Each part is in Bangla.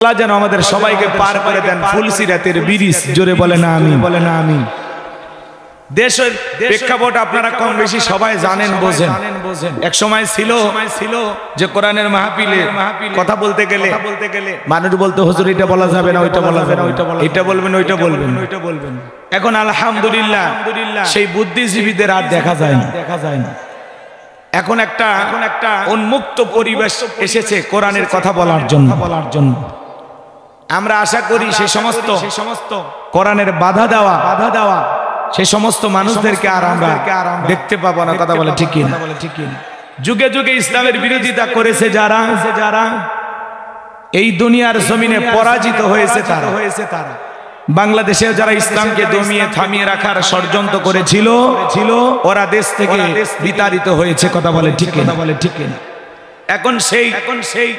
আল্লাহ যেন আমাদের সবাইকে পার করে দেন ফুলসিরাতের ব্রিজ। জোরে বলে না আমিন, বলে না আমিন। দেশের প্রেক্ষাপট আপনারা কম বেশি সবাই জানেন, বোঝেন। এক সময় ছিল যে কোরআনের মাহফিলে কথা বলতে গেলে মানুষ বলতে হুজুর এটা বলা যাবে না, ওইটা বলা যাবে না, এটা বলবেন, ওইটা বলবেন, ওইটা বলবেন। এখন আলহামদুলিল্লাহ সেই বুদ্ধিজীবীদের আর দেখা যায় না। এখন একটা উন্মুক্ত পরিবেশ এসেছে কোরআনের কথা বলার জন্য। আমরা আশা করি সেই সমস্ত কোরআনের বাধা দেওয়া সেই সমস্ত মানুষদেরকে আর আমরা দেখতে পাবো না। কথা বলে ঠিক না? যুগে যুগে ইসলামের বিরোধিতা করেছে যারা এই দুনিয়ার জমিনে পরাজিত হয়েছে তারা। বাংলাদেশে যারা ইসলামকে দমিয়ে থামিয়ে রাখার ষড়যন্ত্র করেছিল ওরা দেশ থেকে বিতাড়িত হয়েছে। কথা বলে ঠিক না? এখন সেই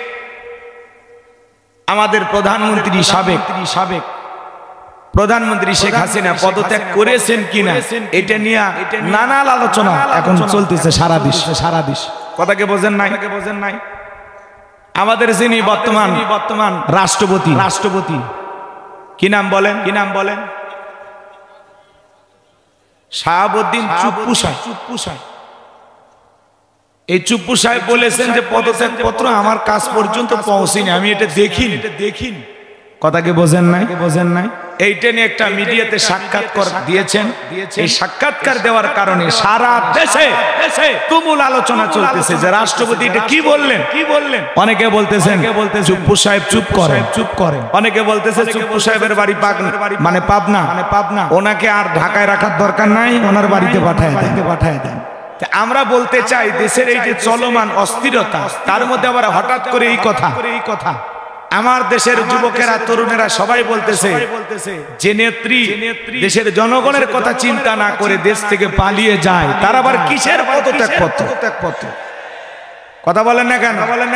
আমাদের প্রধানমন্ত্রী সাবেক প্রধানমন্ত্রী শেখ হাসিনা পদত্যাগ করেছেন কিনা এটা নিয়ে নানা আলোচনা এখন চলতেছে সারা দেশ। কথাকে বোঝেন নাই? আমাদের যিনি বর্তমান রাষ্ট্রপতি কি নাম বলেন? শাহাবুদ্দিন চুপ্পু সাহেব। এই চুপ্পু সাহেব বলেছেন যে পদত্যাগ পত্র আমার কাছ পর্যন্ত পৌঁছেনি, আমি এটা দেখিনি। কথাকে বোঝেন নাই? এইটা নিয়ে একটা মিডিয়াতে সাক্ষাৎকার দিয়েছেন। এই সাক্ষাৎকার দেওয়ার কারণে সারা দেশে তুমুল আলোচনা চলতেছে যে রাষ্ট্রপতি এটা কি বললেন। অনেকে বলতেছেন চুপ্পু সাহেব চুপ করেন। অনেকে বলতেছে চুপ্পু সাহেবের বাড়ি পাবনা, ওনাকে আর ঢাকায় রাখার দরকার নাই, ওনার বাড়িতে পাঠায় দেন। আমরা বলতে চাই দেশের এই যে চলমান অস্থিরতা, তার মধ্যে আবার হঠাৎ করে এই কথা আমার দেশের যুবকেরা তরুণেরা সবাই বলতেছে যে নেত্রী দেশের জনগণের কথা চিন্তা না করে দেশ থেকে পালিয়ে যায়, তার আবার কিসের পদত্যাগ পত্র? কথা বলেন না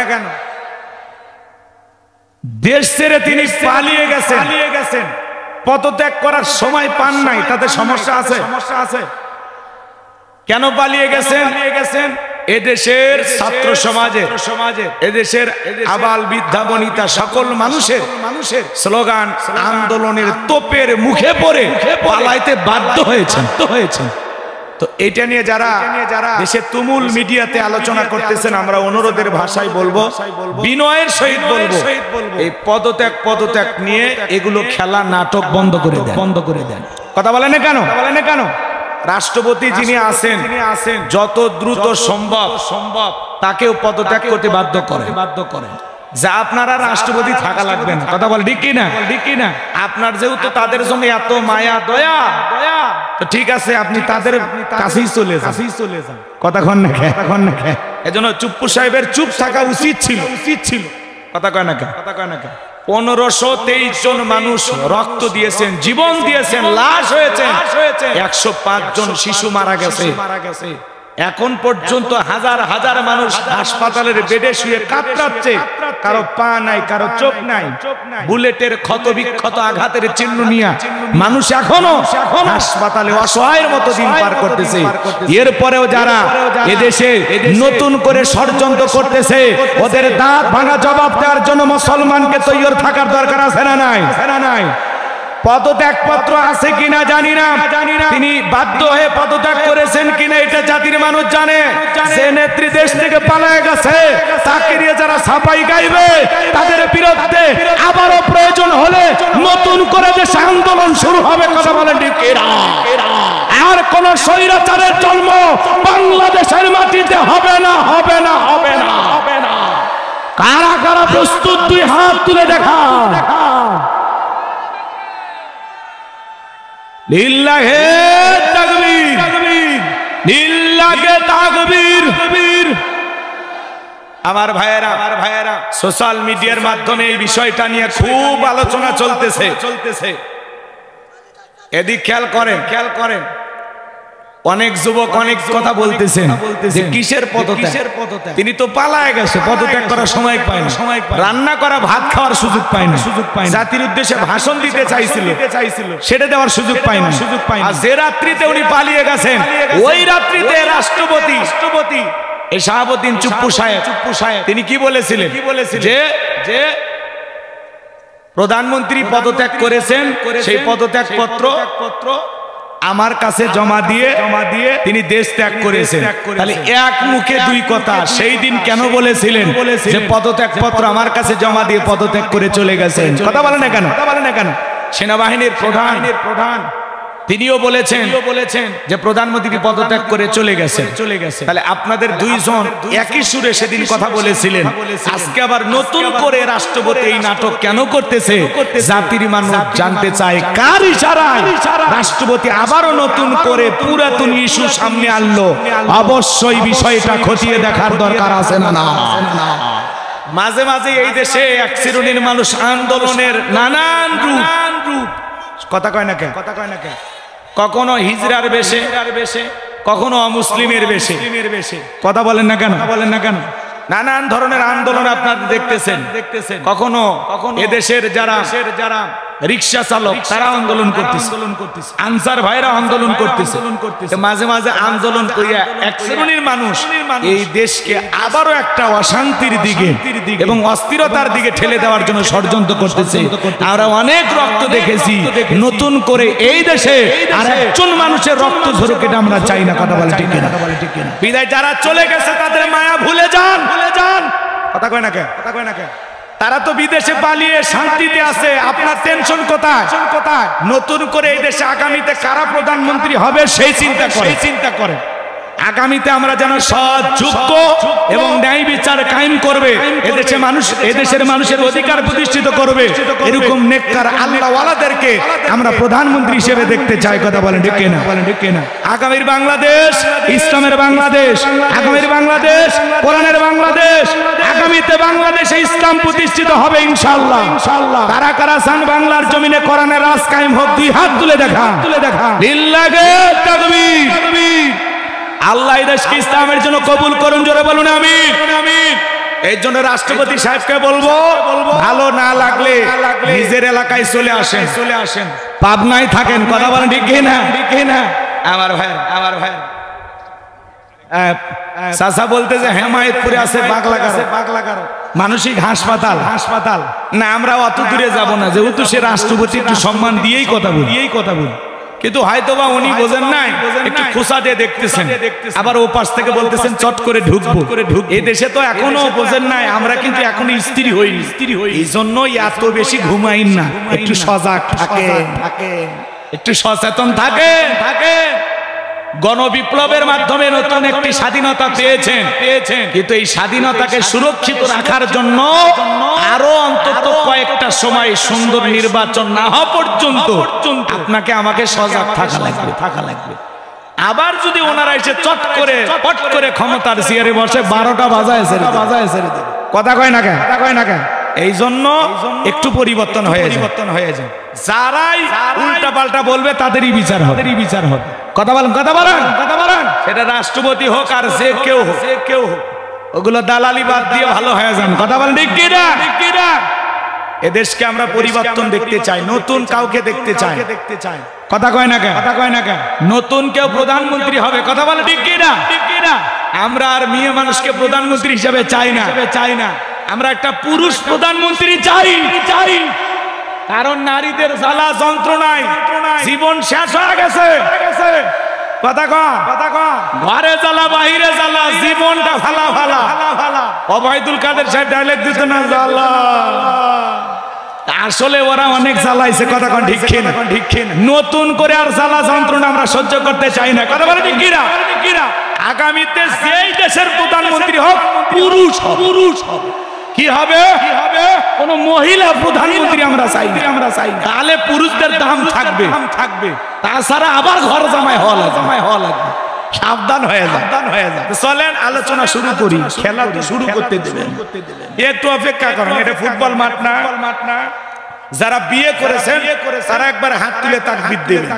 কেন? দেশ ছেড়ে তিনি পালিয়ে গেছেন, পদত্যাগ করার সময় পান নাই, তাতে সমস্যা আছে। কেন পালিয়ে গেছেন? এদেশের ছাত্র সমাজে, এদেশের আবাল বৃদ্ধা বনিতা সকল মানুষের স্লোগান আন্দোলনের তোপের মুখে পড়ে পালাইতে বাধ্য হয়েছেন। তো এটা নিয়ে যারা দেশে তুমুল মিডিয়াতে আলোচনা করতেছেন, আমরা অনুরোধের ভাষায় বলবো, বিনয়ের সহিত বলবো, এই পদত্যাগ নিয়ে এগুলো খেলা নাটক বন্ধ করে দেন। কথা বলেন না কেন? রাষ্ট্রপতি যিনি আছেন যত দ্রুত সম্ভব তাকেও পদত্যাগ করতে বাধ্য করেন। যা আপনারা রাষ্ট্রপতি থাকা লাগবে না। কথা বল ঠিক কিনা? আপনার যেহেতু তাদের জন্য এত মায়া দয়া, তো ঠিক আছে আপনি তাদের কাছেই চলে যান। কথা কন না? এজন্য চুপ্পু সাহেবের চুপ থাকা উচিত ছিল। কথা কয় না? 1523 জন মানুষ রক্ত দিয়েছেন, জীবন দিয়েছেন, লাশ হয়েছে, 105 জন শিশু মারা গেছে। এখন পর্যন্ত হাজার মানুষ হাসপাতালের বেডে শুয়ে কাতরাচ্ছে, কারো পা নাই, কারো চোখ নাই, বুলেটের ক্ষত বিক্ষত আঘাতের চিহ্ন নিয়ে মানুষ এখনো হাসপাতালে অসহায়ের মতো দিন পার করতেছে। এরপরেও যারা এদেশে নতুন করে ষড়যন্ত্র করতেছে, ওদের দাঁত ভাঙা জবাব দেওয়ার জন্য মুসলমানকে তৈরি থাকার দরকার আছে না নাই? পদত্যাগ পত্র আছে কিনা জানি না, তিনি বাধ্য হয়ে পদত্যাগ করেছেন কিনা এটা জাতির মানুষ জানে। যে নেত্রী দেশ থেকে পালায়ে গেছে, তাকে নিয়ে যারা ছাপাই গাইবে, তাদের বিরুদ্ধে আবারও প্রয়োজন হলে নতুন করে দেশে আন্দোলন শুরু হবে। কথা বলেন ঠিক কিনা? আর কোন স্বৈরাচারের জন্ম বাংলাদেশের মাটিতে হবে না। কারা প্রস্তুত? 2 হাত তুলে দেখা। লিল্লাহে তাকবীর, লিল্লাহে তাকবীর। আমার ভাইয়েরা সোশ্যাল মিডিয়ার মাধ্যমে এই বিষয়টা নিয়ে খুব আলোচনা চলতেছে। এদিক খেয়াল করেন। অনেক যুবক অনেক কথা বলতেছেন যে কিসের পদত্যাগ? তিনি তো পালায়ে গেছে, পদত্যাগ করার সময় পায় না, রান্না করা ভাত খাওয়ার সুযোগ পায় না, জাতির উদ্দেশ্যে ভাষণ দিতে চাইছিল, সেটা দেওয়ার সুযোগ পায় না। আর যে রাত্রিতে উনি পালিয়ে গেছেন, ওই রাত্রিতে রাষ্ট্রপতি এই শাহাবুদ্দিন চুপ্পু সাহেব তিনি কি বলেছিলেন? যে প্রধানমন্ত্রী পদত্যাগ করেছেন, সেই পদত্যাগ পত্র আমার কাছে জমা দিয়ে তিনি দেশ ত্যাগ করেছেন। তাহলে এক মুখে দুই কথা। সেই দিন কেন বলেছিলেন যে পদত্যাগ পত্র আমার কাছে জমা দিয়ে পদত্যাগ করে চলে গেছেন? কথা বলেন না কেন? সেনাবাহিনীর প্রধান তিনিও বলেছেন যে প্রধানমন্ত্রী পদত্যাগ করে চলে গেছে। তাহলে আপনাদের দুইজন একই সুরে সেদিন কথা বলেছিলেন। আজকে আবার নতুন করে রাষ্ট্রপতি এই নাটক কেন করতেছে? জাতির মানুষ জানতে চায় কার ইশারায় রাষ্ট্রপতি আবারও নতুন করে পুরাতন ইস্যু সামনে আনলো। অবশ্যই বিষয়টা খতিয়ে দেখার দরকার আছে না? মাঝে মাঝে এই দেশে এক শ্রেণীর মানুষ আন্দোলনের নানান রূপ, কথা কয় না কেন? কখনো হিজরার বেশে, কখনো অমুসলিমের বেশে, কথা বলেন না কেন? নানান ধরনের আন্দোলন আপনারা দেখতেছেন। কখনো এদেশের যারা রিক্সা চালক তারা আন্দোলন করতেছে, আনসার ভাইরা আন্দোলন করতেছে। মাঝে মাঝে আন্দোলন করিয়া এক শ্রেণীর মানুষ এই দেশকে আবারও একটা অশান্তির দিকে এবং অস্থিরতার দিকে ঠেলে দেওয়ার জন্য ষড়যন্ত্র করতেছে। আমরা অনেক রক্ত দেখেছি, নতুন করে এই দেশে আর একজন মানুষের রক্ত ঝরুক এটা আমরা চাই না। কথা বলে ঠিক না? বিদায় যারা চলে গেছে তাদের মায়া ভুলে যান। কথা কয় না কে? তারা তো বিদেশে পালিয়ে শান্তিতে আছে, আপনার টেনশন কোথায়? নতুন করে এই দেশে আগামীতে কারা প্রধানমন্ত্রী হবে সেই চিন্তা করে। আগামীতে আমরা যেন সৎ, যোগ্য এবং ন্যায় বিচার কায়েম করবে, এদেশের মানুষের অধিকার প্রতিষ্ঠিত করবে, এরকম নেককার আল্লাহওয়ালাদেরকে আমরা প্রধানমন্ত্রী হিসেবে দেখতে চাই। কথা বলেন ঠিক না? আগামীর বাংলাদেশ ইসলামের বাংলাদেশ, আগামীর বাংলাদেশ কোরআনের বাংলাদেশ, আগামীতে বাংলাদেশে ইসলাম প্রতিষ্ঠিত হবে ইনশাআল্লাহ। কারা কারা চান বাংলার জমিনে কোরআনের রাজ কায়েম হোক? দুই হাত তুলে দেখা। লিল্লাহি তাকবীর। আল্লাহ এই দেশকে ইসলামের জন্য কবুল করুন, জোরে বলুন আমিন। এই জন্য রাষ্ট্রপতি সাহেবকে বলবো, ভালো না লাগলে নিজের এলাকায় চলে আসেন, পাবনায় থাকেন। কথা বলেন ঠিক না? আমার ভাই চাচা বলতে যে হেমায়েতপুরে আছে বাগলাগারো মানসিক হাসপাতাল না, আমরা অত দূরে যাব না, যেহেতু সে রাষ্ট্রপতি একটু সম্মান দিয়েই কথা বলি। কিন্তু হয়তোবা উনি বোঝেন নাই, একটু খোসা দিয়ে দেখতেছেন, আবার ও পাশ থেকে বলতেছেন চট করে ঢুকবো। এই দেশে তো এখনো বোঝেন নাই, আমরা কিন্তু এখনো স্ত্রী হইনি। এই জন্যই এত বেশি ঘুমাইন না, একটু সজাগ থাকে, একটু সচেতন থাকে। গণবিপ্লবের মাধ্যমে নতুন একটি স্বাধীনতা পেয়েছেন, কিন্তু এই স্বাধীনতাকে সুরক্ষিত রাখার জন্য আরো অন্তত কয়েকটা সময় সুন্দর নির্বাচন না হওয়া পর্যন্ত আপনাকে আমাকে সজাগ থাকা লাগবে। আবার যদি ওনারা এসে পট করে ক্ষমতার চেয়ারে বসে 12টা বাজায় ছেড়ে দেবে। কথা কয় না কেন? এই জন্য একটু পরিবর্তন হয়ে যায়। যারাই উল্টা পাল্টা বলবে তাদেরই বিচার হবে। কথা বলেন। সেটা রাষ্ট্রপতি হোক আর যে কেউ হোক, ওগুলো দালালি বাদ দিয়ে ভালো হয়ে যান। কথা বলেন ঠিক কিনা? এদেশকে আমরা পরিবর্তন দেখতে চাই, নতুন কাউকে দেখতে চাই। কথা কয় না কেন? নতুন কেউ প্রধানমন্ত্রী হবে। কথা বলেন ঠিক কিনা? আমরা আর মেয়ে মানুষকে প্রধানমন্ত্রী হিসেবে চাই না। আমরা একটা পুরুষ প্রধানমন্ত্রী চাই। কারণ নারীদের জ্বালা যন্ত্রণায় জীবন শেষ হয়ে গেছে। কথা কয়? ঘরে জ্বালা, বাহিরে জ্বালা, জীবনটা ফালা। ওবায়দুল কাদের সাহেব ডায়লগ দিত না, জ্বালা। আসলে ওরা অনেক জ্বালাইছে। কথা কন ঠিক কিনা? নতুন করে আর জ্বালা যন্ত্রণা আমরা সহ্য করতে চাই না। কথা বলে ঠিক কিনা? আগামীতে যেই দেশের প্রধানমন্ত্রী হোক পুরুষ হবে। কি হবে? কোন মহিলা প্রধানমন্ত্রী আমরা চাই। তাহলে পুরুষদের দাম থাকবে। তাছাড়া আবার ঘর জামাই হওয়া লাগবে। সাবধান হয়ে যায়। চলেন আলোচনা শুরু করি। খেলা শুরু করতে দেবেন, একটু অপেক্ষা করেন। এটা ফুটবল মাঠ না। যারা বিয়ে করেছেন তারা একবার হাত তুলে তাকবীর দেবেন।